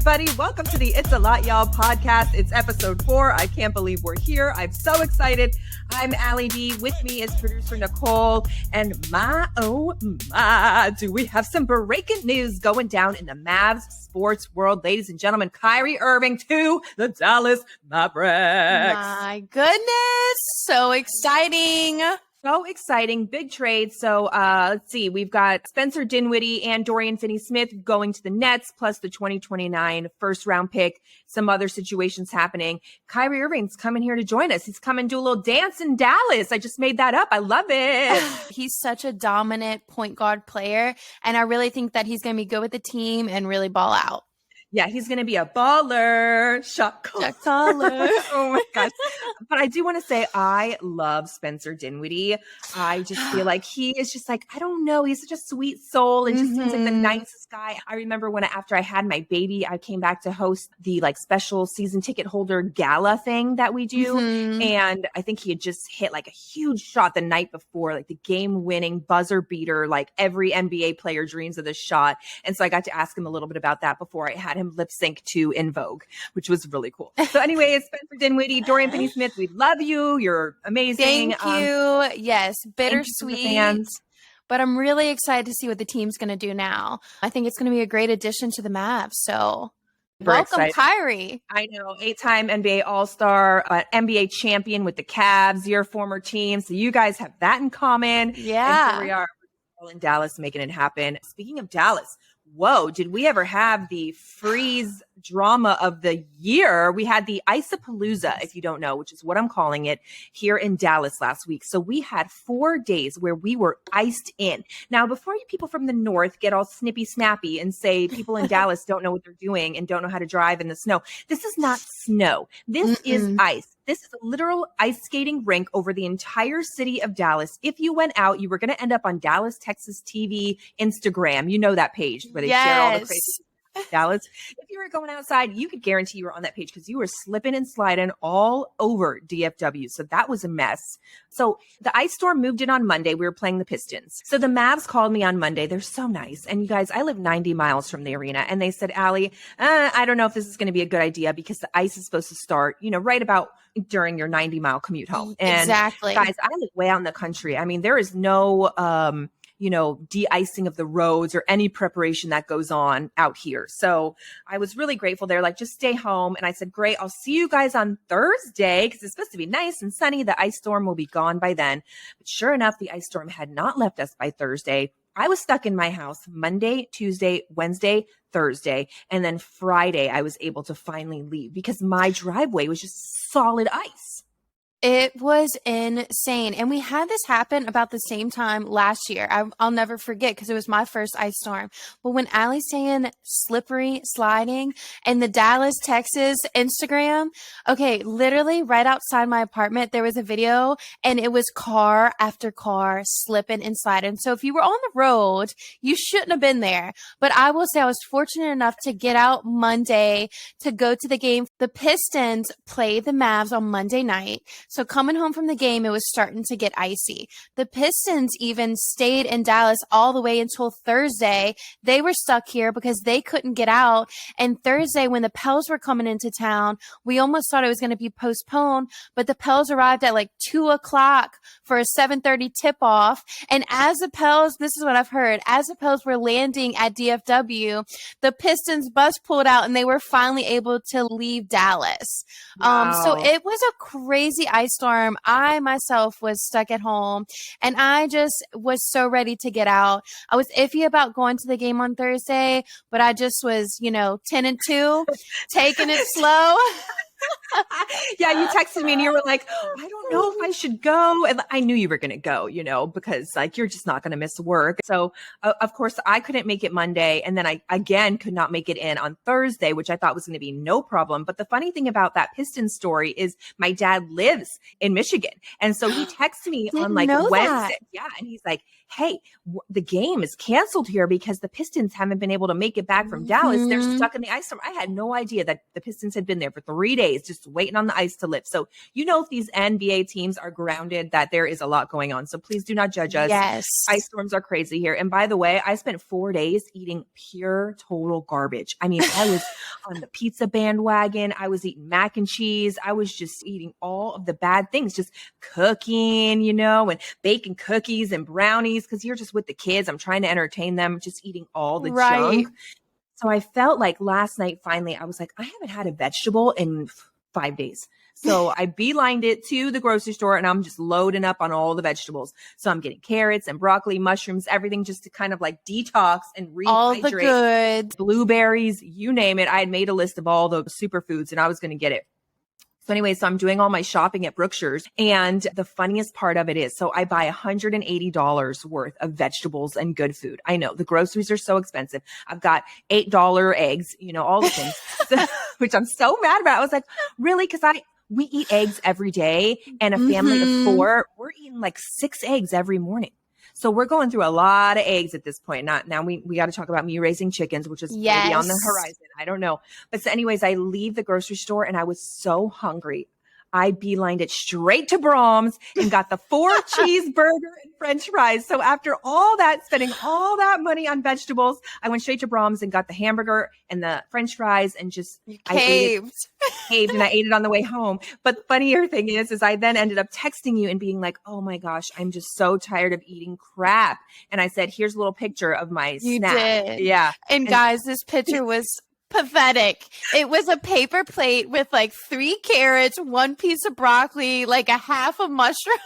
everybody. Welcome to the It's a Lot Y'all podcast. It's episode 4. I can't believe we're here. I'm so excited. I'm Allie B. With me is producer Nicole. And do we have some breaking news going down in the Mavs sports world. Ladies and gentlemen, Kyrie Irving to the Dallas Mavericks. My goodness. So exciting. So exciting. Big trade. So let's see. We've got Spencer Dinwiddie and Dorian Finney-Smith going to the Nets, plus the 2029 first round pick. Some other situations happening. Kyrie Irving's coming here to join us. He's coming to do a little dance in Dallas. I just made that up. I love it. He's such a dominant point guard player. And I really think that he's going to be good with the team and really ball out. Yeah, he's going to be a baller. Shot caller. Oh my gosh. But I do want to say I love Spencer Dinwiddie. I just feel like he is just like, I don't know. He's such a sweet soul and just seems like the nicest guy. I remember after I had my baby, I came back to host the special season ticket holder gala thing that we do. And I think he had just hit a huge shot the night before, the game winning buzzer beater, every NBA player dreams of this shot. And so I got to ask him a little bit about that before I had him lip sync to In Vogue, which was really cool. So anyway, Spencer Dinwiddie, Dorian Finney-Smith, we love you. You're amazing. Thank you. Yes, bittersweet. But I'm really excited to see what the team's going to do now. I think it's going to be a great addition to the Mavs. So welcome, Kyrie. I know. 8-time NBA All-Star, NBA champion with the Cavs, your former team. So you guys have that in common. Yeah. And here we are all in Dallas making it happen. Speaking of Dallas, whoa, did we ever have the freeze drama of the year? We had the Ice-apalooza, if you don't know, which is what I'm calling it, here in Dallas last week. So we had 4 days where we were iced in. Now, before you people from the north get all snippy snappy and say people in Dallas don't know what they're doing and don't know how to drive in the snow, this is not snow. This is ice. This is a literal ice skating rink over the entire city of Dallas. If you went out, you were going to end up on Dallas, Texas TV, Instagram. You know that page where they share all the crazy Dallas. If you were going outside, you could guarantee you were on that page because you were slipping and sliding all over DFW. So that was a mess. So the ice storm moved in on Monday. We were playing the Pistons. So the Mavs called me on Monday. They're so nice. And you guys, I live 90 miles from the arena. And they said, Allie, I don't know if this is going to be a good idea because the ice is supposed to start, right about during your 90-mile commute home. And exactly. Guys, I live way out in the country. I mean, there is no de-icing of the roads or any preparation that goes on out here. So I was really grateful. They're like, just stay home. And I said, great, I'll see you guys on Thursday because it's supposed to be nice and sunny. The ice storm will be gone by then. But sure enough, the ice storm had not left us by Thursday. I was stuck in my house Monday, Tuesday, Wednesday, Thursday, and then Friday I was able to finally leave because my driveway was just solid ice. It was insane. And we had this happen about the same time last year. I'll never forget because it was my first ice storm. But when Allie's saying slippery sliding and the Dallas, Texas Instagram, okay, literally right outside my apartment, there was a video and it was car after car slipping and sliding. So if you were on the road, you shouldn't have been there. But I will say I was fortunate enough to get out Monday to go to the game. The Pistons played the Mavs on Monday night. So coming home from the game, it was starting to get icy. The Pistons even stayed in Dallas all the way until Thursday. They were stuck here because they couldn't get out. And Thursday, when the Pels were coming into town, we almost thought it was going to be postponed, but the Pels arrived at 2 o'clock for a 7:30 tip-off. And as the Pels, this is what I've heard, as the Pels were landing at DFW, the Pistons bus pulled out and they were finally able to leave Dallas. Wow. So it was a crazy ice storm. I myself was stuck at home and I just was so ready to get out. I was iffy about going to the game on Thursday, but I just was, 10-2, taking it slow. Yeah, you texted me and you were like, I don't know if I should go. And I knew you were going to go, because you're just not going to miss work. So of course I couldn't make it Monday. And then I again could not make it in on Thursday, which I thought was going to be no problem. But the funny thing about that Pistons story is my dad lives in Michigan. And so he texted me on Wednesday. Yeah. And he's like, hey, the game is canceled here because the Pistons haven't been able to make it back from Dallas. They're stuck in the ice storm. I had no idea that the Pistons had been there for 3 days just waiting on the ice to lift. So, if these NBA teams are grounded, that there is a lot going on. So please do not judge us. Yes. Ice storms are crazy here. And by the way, I spent 4 days eating pure total garbage. I mean, I was on the pizza bandwagon. I was eating mac and cheese. I was just eating all of the bad things, just cooking, and baking cookies and brownies because you're just with the kids. I'm trying to entertain them, just eating all the junk. So I felt like last night, finally, I was like, I haven't had a vegetable in 5 days. So I beelined it to the grocery store and I'm just loading up on all the vegetables. So I'm getting carrots and broccoli, mushrooms, everything just to kind of like detox and rehydrate. All the goods. Blueberries, you name it. I had made a list of all the superfoods and I was going to get it. So anyway, so I'm doing all my shopping at Brookshire's. And the funniest part of it is, so I buy $180 worth of vegetables and good food. I know the groceries are so expensive. I've got $8 eggs, all the things, which I'm so mad about. I was like, really? Because we eat eggs every day and a family of 4, we're eating like 6 eggs every morning. So we're going through a lot of eggs at this point. Now we got to talk about me raising chickens, which is maybe on the horizon. I don't know. But so anyways, I leave the grocery store and I was so hungry. I beelined it straight to Brahms and got the 4 cheeseburger and French fries. So after all that, spending all that money on vegetables, I went straight to Brahms and got the hamburger and the French fries and just caved and I ate it on the way home. But the funnier thing is I then ended up texting you and being like, oh my gosh, I'm just so tired of eating crap. And I said, here's a little picture of my snack. Did. Yeah. And guys, this picture was pathetic. It was a paper plate with like 3 carrots, 1 piece of broccoli, like a half a mushroom.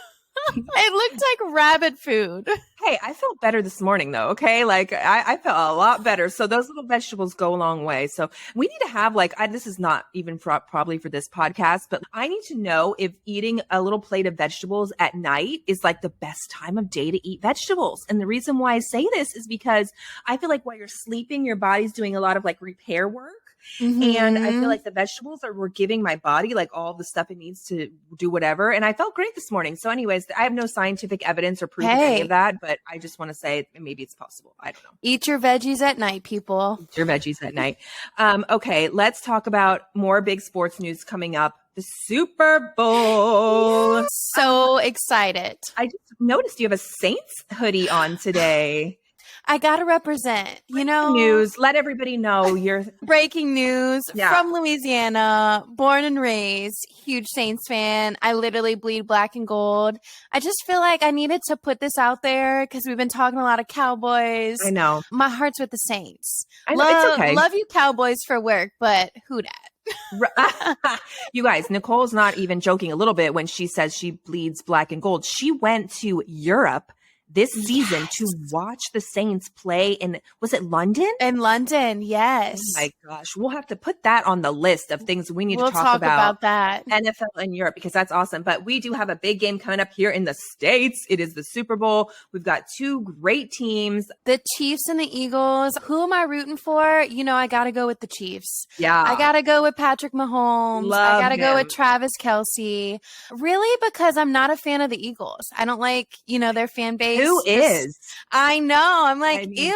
It looked like rabbit food. Hey, I felt better this morning though. Okay. Like I felt a lot better. So those little vegetables go a long way. So we need to have this is not even probably for this podcast, but I need to know if eating a little plate of vegetables at night is like the best time of day to eat vegetables. And the reason why I say this is because I feel like while you're sleeping, your body's doing a lot of like repair work. And I feel like the vegetables were giving my body like all the stuff it needs to do whatever. And I felt great this morning. So anyways, I have no scientific evidence or proof of any of that, but I just want to say maybe it's possible. I don't know. Eat your veggies at night, people. Eat your veggies at night. Okay, let's talk about more big sports news coming up. The Super Bowl. So excited. I just noticed you have a Saints hoodie on today. I gotta represent, news. Let everybody know you're breaking news from Louisiana, born and raised, huge Saints fan. I literally bleed black and gold. I just feel like I needed to put this out there because we've been talking a lot of Cowboys. I know. My heart's with the Saints. I know, it's okay. Love you Cowboys for work, but who dat? You guys, Nicole's not even joking a little bit when she says she bleeds black and gold. She went to Europe this season to watch the Saints play was it London? In London, yes. Oh my gosh. We'll have to put that on the list of things we need to talk talk about that. NFL in Europe, because that's awesome. But we do have a big game coming up here in the States. It is the Super Bowl. We've got 2 great teams. The Chiefs and the Eagles. Who am I rooting for? I got to go with the Chiefs. Yeah. I got to go with Patrick Mahomes. I got to go with Travis Kelce. Really? Because I'm not a fan of the Eagles. I don't like, their fan base. Who is? I know. I'm like, ew.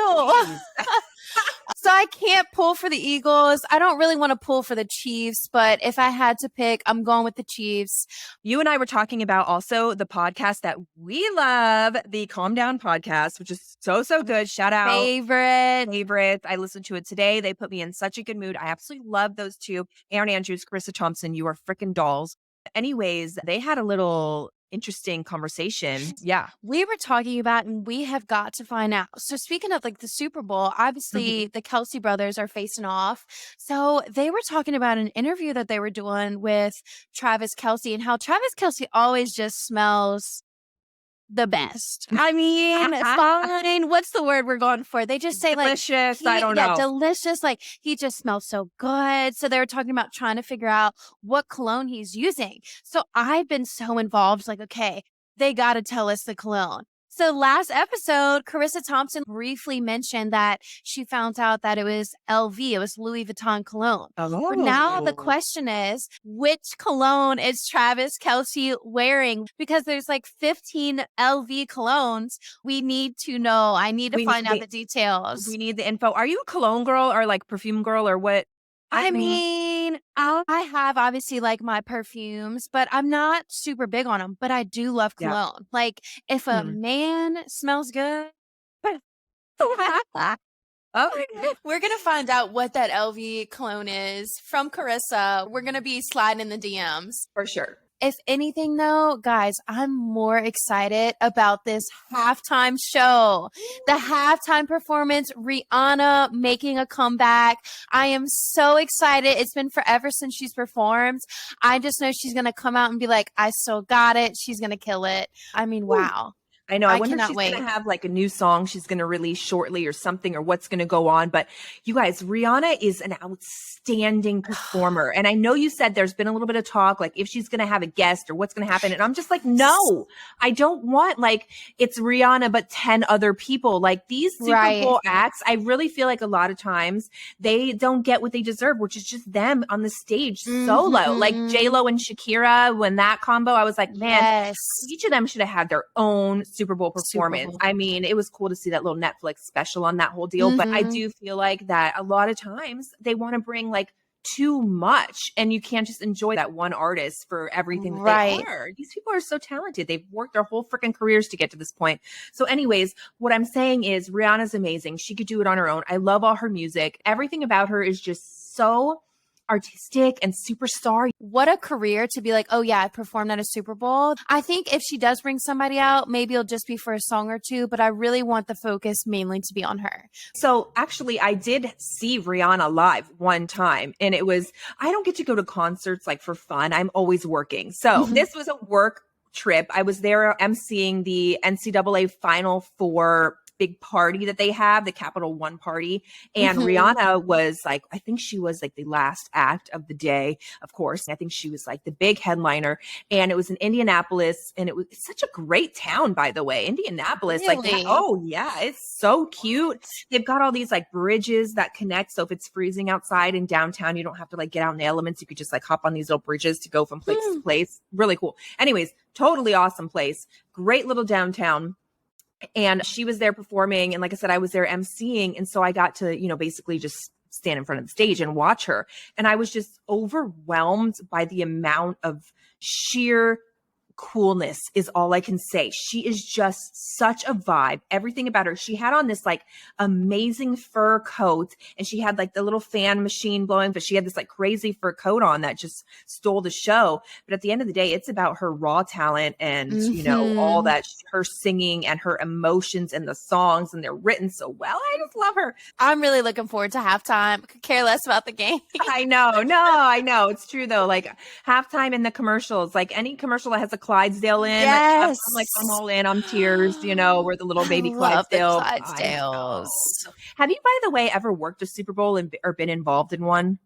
So I can't pull for the Eagles. I don't really want to pull for the Chiefs, but if I had to pick, I'm going with the Chiefs. You and I were talking about also the podcast that we love, the Calm Down podcast, which is so good. Shout out. Favorite. I listened to it today. They put me in such a good mood. I absolutely love those 2. Aaron Andrews, Carissa Thompson. You are freaking dolls. Anyways, they had a little interesting conversation. Yeah. We were talking about, and we have got to find out. So speaking of like the Super Bowl, obviously the Kelce brothers are facing off. So they were talking about an interview that they were doing with Travis Kelce and how Travis Kelce always just smells the best. I mean, fine. What's the word we're going for? They just say delicious. Like, I don't know. Delicious. Like he just smells so good. So they were talking about trying to figure out what cologne he's using. So I've been so involved. Like, okay, they got to tell us the cologne. So last episode, Carissa Thompson briefly mentioned that she found out that it was LV, it was Louis Vuitton cologne. But now the question is, which cologne is Travis Kelce wearing? Because there's like 15 LV colognes. We need to know. I need to find out the details. We need the info. Are you a cologne girl or like perfume girl or what? I mean, I have obviously like my perfumes, but I'm not super big on them. But I do love cologne. Like if a man smells good, we're going to find out what that LV cologne is from Carissa. We're going to be sliding in the DMs. For sure. If anything, though, guys, I'm more excited about this halftime show. The halftime performance, Rihanna making a comeback. I am so excited. It's been forever since she's performed. I just know she's going to come out and be like, I still got it. She's going to kill it. I mean, wow. I know. I wonder if she's going to have like a new song she's going to release shortly or something, or what's going to go on. But you guys, Rihanna is an outstanding performer. And I know you said there's been a little bit of talk, like if she's going to have a guest or what's going to happen. And I'm just like, no, I don't want like it's Rihanna, but 10 other people. Like these Super Bowl acts, I really feel like a lot of times they don't get what they deserve, which is just them on the stage solo. Like J-Lo and Shakira, when that combo, I was like, man, each of them should have had their own Super Bowl performance. I mean, it was cool to see that little Netflix special on that whole deal, but I do feel like that a lot of times they want to bring like too much and you can't just enjoy that one artist for everything that they are. These people are so talented. They've worked their whole freaking careers to get to this point. So anyways, what I'm saying is Rihanna's amazing. She could do it on her own. I love all her music. Everything about her is just so artistic and superstar. What a career to be like, oh yeah, I performed at a Super Bowl. I think if she does bring somebody out, maybe it'll just be for a song or two, but I really want the focus mainly to be on her. So actually I did see Rihanna live one time and it was, I don't get to go to concerts like for fun. I'm always working. So this was a work trip. I was there emceeing the NCAA Final Four big party that they have, the Capital One party. And Rihanna was like, I think she was like the last act of the day, of course. I think she was like the big headliner. And it was in Indianapolis. And it's such a great town, by the way. Indianapolis, like, oh yeah, it's so cute. They've got all these like bridges that connect. So if it's freezing outside in downtown, you don't have to like get out in the elements. You could just like hop on these little bridges to go from place to place. Really cool. Anyways, totally awesome place. Great little downtown. And she was there performing. And like I said, I was there emceeing. And so I got to, you know, basically just stand in front of the stage and watch her. And I was just overwhelmed by the amount of sheer coolness is all I can say. She is just such a vibe. Everything about her. She had on this like amazing fur coat and she had like the little fan machine blowing, but she had this like crazy fur coat on that just stole the show. But at the end of the day, it's about her raw talent and, you know, all that, her singing and her emotions and the songs, and they're written so well. I just love her. I'm really looking forward to halftime. Could care less about the game. I know. No, I know. It's true though. Like halftime in the commercials, like any commercial that has a Clydesdale in. I'm like, I'm all in on Tears, you know, where the little baby Clydesdale. Clydesdales. Have you, by the way, ever worked a Super Bowl or been involved in one?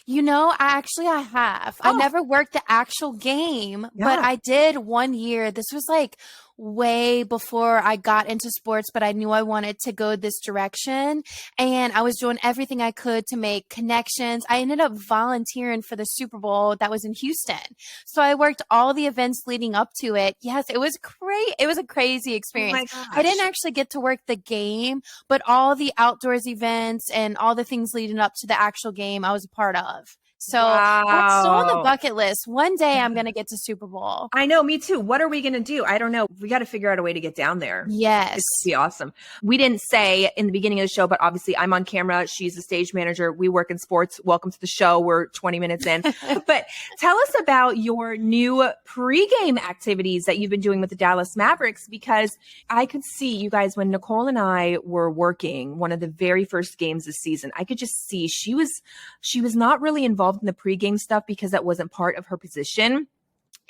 You know, I have. I never worked the actual game, but I did one year. This was like way before I got into sports, but I knew I wanted to go this direction. And I was doing everything I could to make connections. I ended up volunteering for the Super Bowl that was in Houston. So I worked all the events leading up to it. Yes, it was great. It was a crazy experience. I didn't actually get to work the game, but all the outdoors events and all the things leading up to the actual game, I was a part of. So that's still on the bucket list. One day I'm going to get to Super Bowl. I know, me too. What are we going to do? I don't know. We got to figure out a way to get down there. Yes. It's going to be awesome. We didn't say in the beginning of the show, but obviously I'm on camera. She's the stage manager. We work in sports. Welcome to the show. We're 20 minutes in. But tell us about your new pregame activities that you've been doing with the Dallas Mavericks, because I could see you guys when Nicole and I were working one of the very first games this season. I could just see she was not really involved in the pregame stuff because that wasn't part of her position.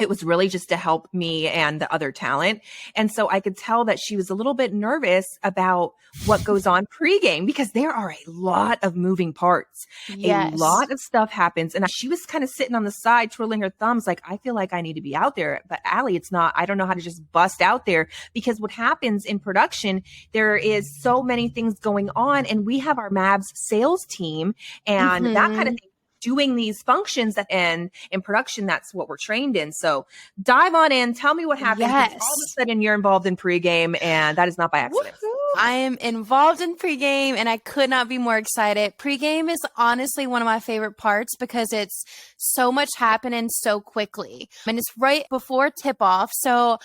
It was really just to help me and the other talent. And so I could tell that she was a little bit nervous about what goes on pregame because there are a lot of moving parts. A Yes. lot of stuff happens. And she was kind of sitting on the side, twiddling her thumbs, like, I feel like I need to be out there. But Allie, it's not, I don't know how to just bust out there because what happens in production, there is so many things going on. And we have our Mavs sales team and that kind of thing doing these functions that and in production, that's what we're trained in. So dive on in. Tell me what happened. Yes. All of a sudden you're involved in pregame and that is not by accident. Woo-hoo. I am involved in pregame and I could not be more excited. Pregame is honestly one of my favorite parts because it's so much happening so quickly. And it's right before tip off. So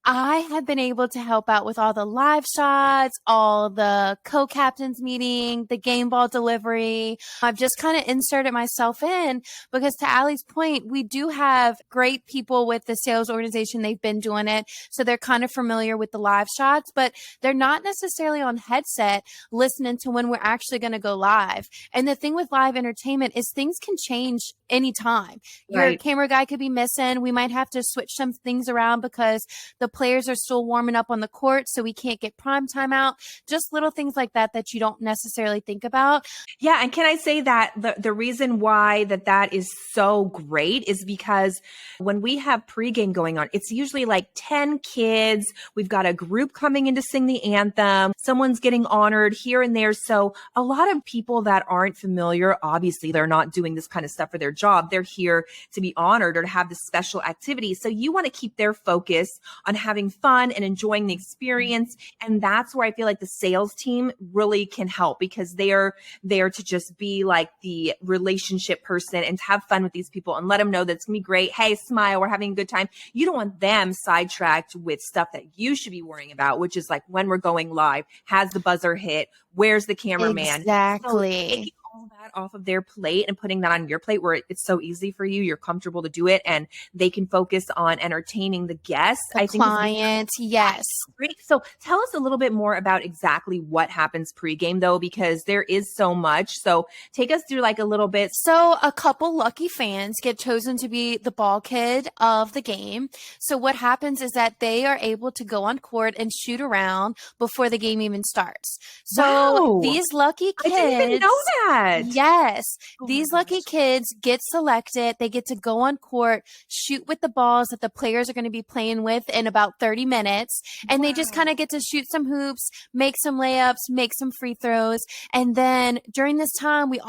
I have been able to help out with all the live shots, all the co-captains meeting, the game ball delivery. I've just kind of inserted myself in because to Allie's point, we do have great people with the sales organization. They've been doing it. So they're kind of familiar with the live shots, but they're not necessarily on headset listening to when we're actually going to go live. And the thing with live entertainment is things can change anytime. Your camera guy could be missing. We might have to switch some things around because the players are still warming up on the court, so we can't get prime time out. Just little things like that that you don't necessarily think about. Yeah, and can I say that the reason why that is so great is because when we have pregame going on, it's usually like 10 kids. We've got a group coming in to sing the anthem. Someone's getting honored here and there. So a lot of people that aren't familiar, obviously they're not doing this kind of stuff for their job. They're here to be honored or to have this special activity. So you want to keep their focus on having fun and enjoying the experience. And that's where I feel like the sales team really can help because they're there to just be like the relationship person and to have fun with these people and let them know that it's gonna be great. Hey, smile, we're having a good time. You don't want them sidetracked with stuff that you should be worrying about, which is like when we're going live, has the buzzer hit? Where's the cameraman? Exactly. So taking all that off of their plate and putting that on your plate where it's so easy for you, you're comfortable to do it, and they can focus on entertaining the guests. The clients, yes. Great. So tell us a little bit more about exactly what happens pregame though, because there is so much. So take us through like a little bit. So a couple lucky fans get chosen to be the ball kid of the game. So what happens is that they are able to go on court and shoot around before the game even starts. So these lucky kids. I didn't even know that. Yes. These lucky kids get selected. They get to go on court, shoot with the balls that the players are going to be playing with in about 30 minutes. And they just kind of get to shoot some hoops, make some layups, make some free throws. And then during this time, we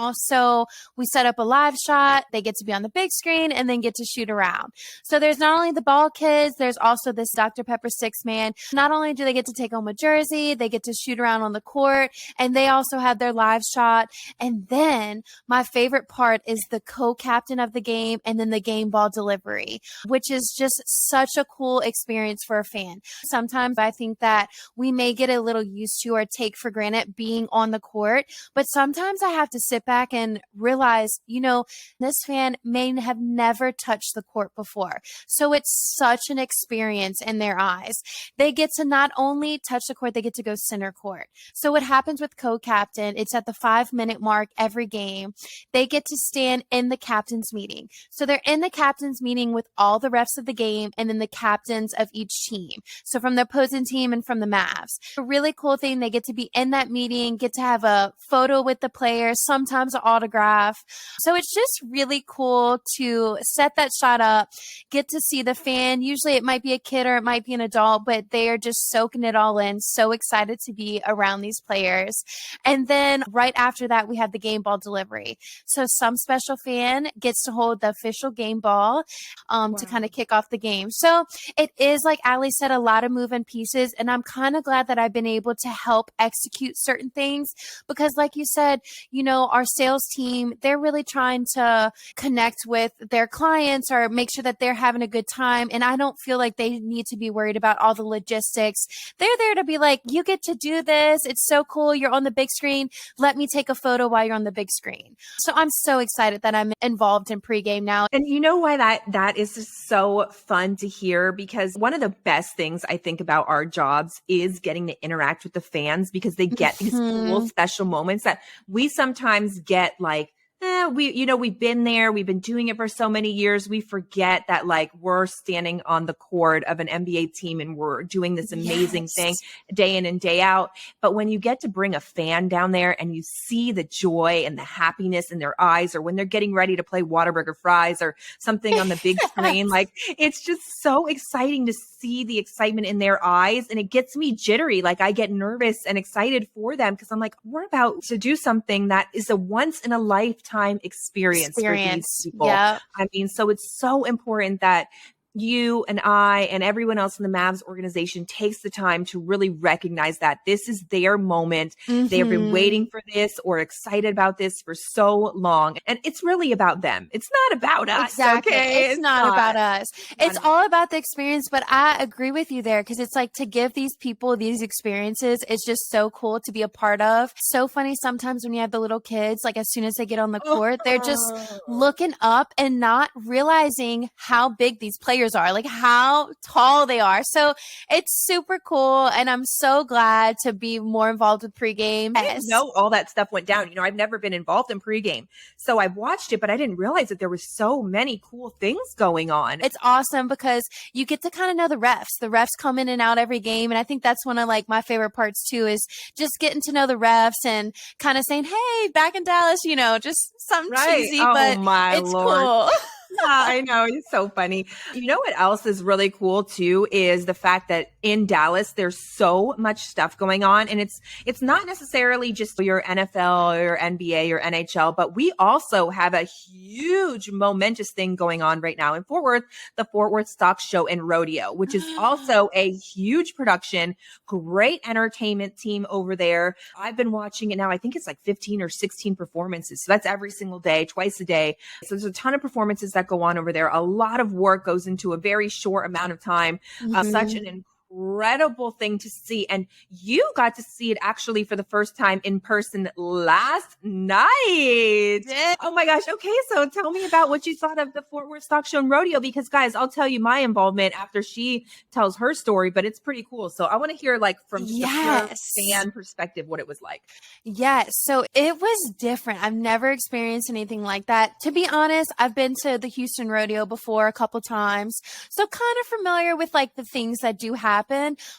set up a live shot. They get to be on the big screen and then get to shoot around. So there's not only the ball kids, there's also this Dr. Pepper 6-man. Not only do they get to take home a jersey, they get to shoot around on the court, and they also have their live shot. And then my favorite part is the co-captain of the game and then the game ball delivery, which is just such a cool experience for a fan. Sometimes I think that we may get a little used to or take for granted being on the court, but sometimes I have to sit back and realize, this fan may have never touched the court before. So it's such an experience in their eyes. They get to not only touch the court, they get to go center court. So what happens with co-captain, it's at the 5-minute mark every game. They get to stand in the captain's meeting. So they're in the captain's meeting with all the refs of the game and then the captains of each team. So from the opposing team and from the Mavs. A really cool thing, they get to be in that meeting, get to have a photo with the players, sometimes an autograph. So it's just really cool to set that shot up, get to see the fan. Usually it might be a kid or it might be an adult, but they are just soaking it all in, so excited to be around these players. And then right after that, we have the game ball delivery. So some special fan gets to hold the official game ball to kind of kick off the game. So it is, like Allie said, a lot of moving pieces. And I'm kind of glad that I've been able to help execute certain things because like you said, our sales team, they're really trying to connect with their clients or make sure that they're having a good time. And I don't feel like they need to be worried about all the logistics. They're there to be like, you get to do this. It's so cool. You're on the big screen. Let me take a photo while you're on the big screen. So I'm so excited that I'm involved in pregame now. And you know why that is just so fun to hear? Because one of the best things I think about our jobs is getting to interact with the fans because they get these cool special moments that we sometimes get like, we've been there. We've been doing it for so many years. We forget that like we're standing on the court of an NBA team and we're doing this amazing thing day in and day out. But when you get to bring a fan down there and you see the joy and the happiness in their eyes, or when they're getting ready to play Whataburger fries or something on the big screen, like it's just so exciting to see the excitement in their eyes. And it gets me jittery. Like I get nervous and excited for them because I'm like, we're about to do something that is a once in a lifetime experience for these people. Yep. I mean, so it's so important that you and I and everyone else in the Mavs organization takes the time to really recognize that this is their moment. They've been waiting for this or excited about this for so long. And it's really about them. It's not about us. Exactly. Okay? It's not about us. It's all about the experience. But I agree with you there because it's like to give these people these experiences is just so cool to be a part of. So funny sometimes when you have the little kids, like as soon as they get on the court, they're just looking up and not realizing how big these players are, like how tall they are. So it's super cool. And I'm so glad to be more involved with pregame. I didn't know all that stuff went down. I've never been involved in pregame. So I've watched it, but I didn't realize that there were so many cool things going on. It's awesome because you get to kind of know the refs. The refs come in and out every game. And I think that's one of like my favorite parts too, is just getting to know the refs and kind of saying, hey, back in Dallas, just something cheesy, but it's cool. Yeah, I know. It's so funny. You know what else is really cool too is the fact that in Dallas, there's so much stuff going on. And it's not necessarily just your NFL or NBA or NHL, but we also have a huge momentous thing going on right now in Fort Worth, the Fort Worth Stock Show and Rodeo, which is also a huge production, great entertainment team over there. I've been watching it now. I think it's like 15 or 16 performances. So that's every single day, twice a day. So there's a ton of performances that go on over there. A lot of work goes into a very short amount of time. Such an incredible thing to see. And you got to see it actually for the first time in person last night. Oh my gosh. Okay. So tell me about what you thought of the Fort Worth Stock Show and Rodeo, because guys, I'll tell you my involvement after she tells her story, but it's pretty cool. So I want to hear like from the pure fan perspective, what it was like. Yes. So it was different. I've never experienced anything like that. To be honest, I've been to the Houston Rodeo before a couple times. So kind of familiar with like the things that do happen.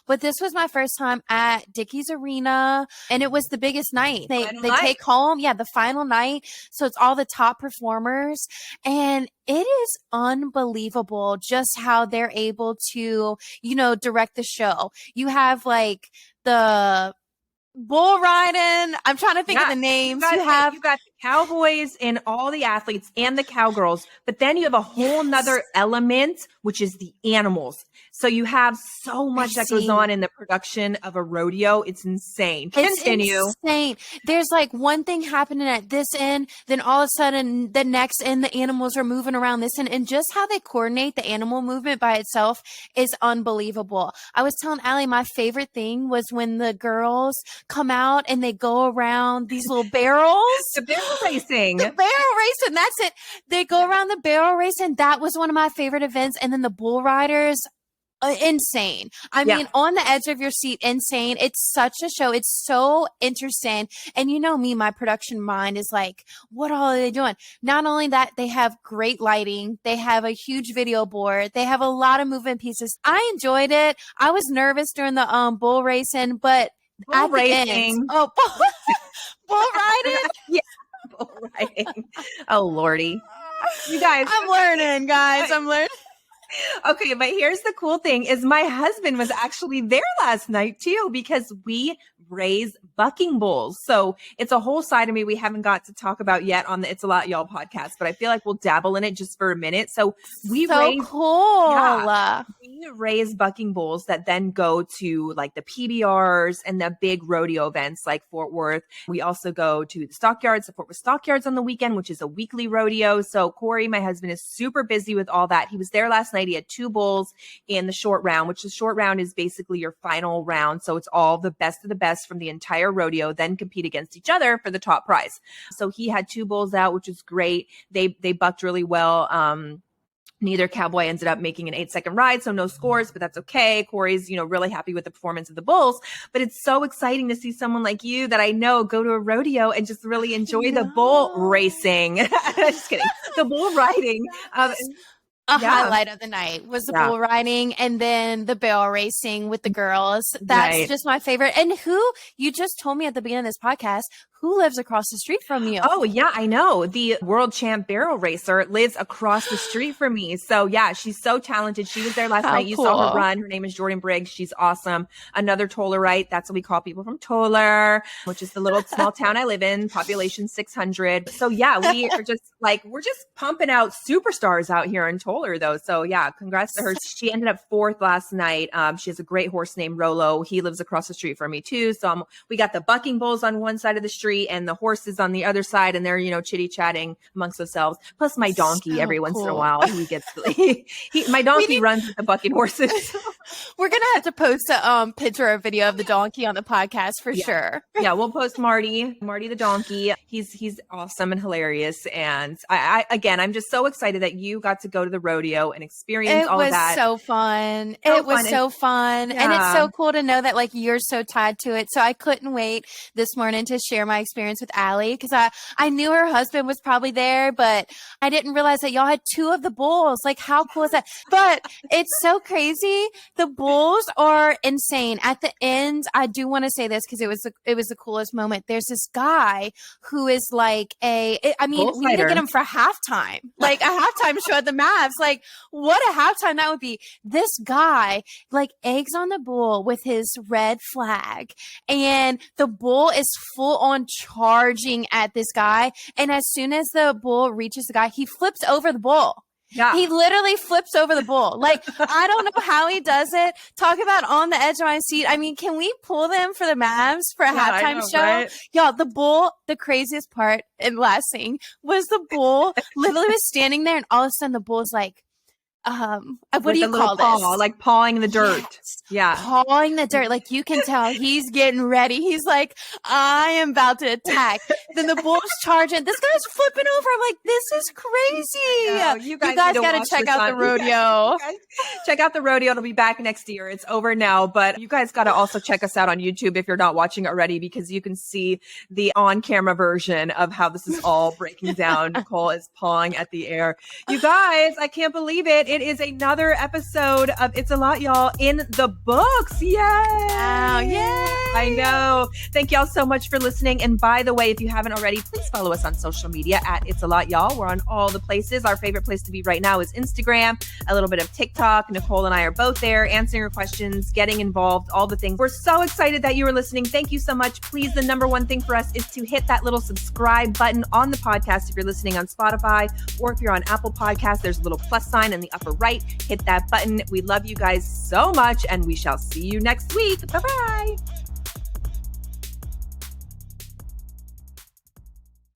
But this was my first time at Dickies Arena, and it was the biggest night. They take home, the final night. So it's all the top performers, and it is unbelievable just how they're able to, direct the show. You have like the bull riding. I'm trying to think of the names. You got the cowboys and all the athletes and the cowgirls, but then you have a whole nother element, which is the animals. So you have so much that goes on in the production of a rodeo. It's insane. Continue. It's insane. There's like one thing happening at this end, then all of a sudden the next end, the animals are moving around this end, and just how they coordinate the animal movement by itself is unbelievable. I was telling Allie my favorite thing was when the girls come out and they go around these little barrels. The barrel racing. The barrel racing. That's it. They go around the barrel racing. That was one of my favorite events. And then the bull riders. Insane. I mean, on the edge of your seat, insane. It's such a show. It's so interesting. And you know me, my production mind is like, what all are they doing? Not only that, they have great lighting. They have a huge video board. They have a lot of moving pieces. I enjoyed it. I was nervous during the bull racing, but bull racing. Bull riding? Bull riding. Oh, Lordy. You guys. I'm learning, guys. I'm learning. Okay, but here's the cool thing is my husband was actually there last night too, because we raise bucking bulls. So it's a whole side of me we haven't got to talk about yet on the It's a Lot Y'all podcast, but I feel like we'll dabble in it just for a minute. So we raise bucking bulls that then go to like the PBRs and the big rodeo events like Fort Worth. We also go to the stockyards, the Fort Worth stockyards on the weekend, which is a weekly rodeo. So Corey, my husband, is super busy with all that. He was there last night. He had 2 bulls in the short round, which the short round is basically your final round. So it's all the best of the best from the entire rodeo, then compete against each other for the top prize. So he had 2 bulls out, which is great. They bucked really well. Neither cowboy ended up making an 8-second ride, so no scores, but that's okay. Corey's, really happy with the performance of the Bulls. But it's so exciting to see someone like you that I know go to a rodeo and just really enjoy the bull racing. Just kidding. The bull riding. Highlight of the night was the bull riding and then the barrel racing with the girls. That's just my favorite. And who you just told me at the beginning of this podcast, who lives across the street from you? Oh, yeah, I know. The world champ barrel racer lives across the street from me. So, yeah, she's so talented. She was there last night. You saw her run. Her name is Jordan Briggs. She's awesome. Another Tollerite. That's what we call people from Toller, which is the little small town I live in, population 600. So, yeah, we are just we're just pumping out superstars out here in Toller, though. So, yeah, congrats to her. She ended up 4th last night. She has a great horse named Rolo. He lives across the street from me, too. So, we got the bucking bulls on one side of the street and the horses on the other side, and they're chitty chatting amongst themselves. Plus my donkey every once in a while he gets my donkey runs with the bucking horses. We're gonna have to post a picture or video of the donkey on the podcast for sure. Yeah, we'll post Marty the donkey. He's awesome and hilarious, and I'm just so excited that you got to go to the rodeo and experience all of that. It was so fun. It was so fun, and it's so cool to know that you're so tied to it. So I couldn't wait this morning to share my experience with Allie, because I knew her husband was probably there, but I didn't realize that y'all had 2 of the bulls. How cool is that? But it's so crazy. The bulls are insane. At the end, I do want to say this because it was the coolest moment. There's this guy who is we need to get him for halftime, a halftime show at the Mavs. What a halftime that would be. This guy eggs on the bull with his red flag, and the bull is full on charging at this guy. And as soon as the bull reaches the guy, he flips over the bull. Yeah. He literally flips over the bull. I don't know how he does it. Talk about on the edge of my seat. I mean, can we pull them for the Mavs for a halftime show? Right? Y'all, the bull, the craziest part and last thing was the bull literally was standing there, and all of a sudden the bull's what do you call this? Pawing the dirt. Yes. Yeah. Pawing the dirt. You can tell he's getting ready. He's I am about to attack. Then the bull's charging. This guy's flipping over. I'm this is crazy. You guys got to check out the rodeo. Check out the rodeo. It'll be back next year. It's over now, but you guys got to also check us out on YouTube if you're not watching already, because you can see the on-camera version of how this is all breaking down. Nicole is pawing at the air. You guys, I can't believe it. It is another episode of It's a Lot, y'all, in the books. Yay! Wow, yay! I know. Thank y'all so much for listening. And by the way, if you haven't already, please follow us on social media at It's a Lot, y'all. We're on all the places. Our favorite place to be right now is Instagram, a little bit of TikTok. Nicole and I are both there, answering your questions, getting involved, all the things. We're so excited that you are listening. Thank you so much. Please, the number one thing for us is to hit that little subscribe button on the podcast if you're listening on Spotify, or if you're on Apple Podcasts, there's a little plus sign in the upper right. Hit that button. We love you guys so much, and we shall see you next week. Bye-bye.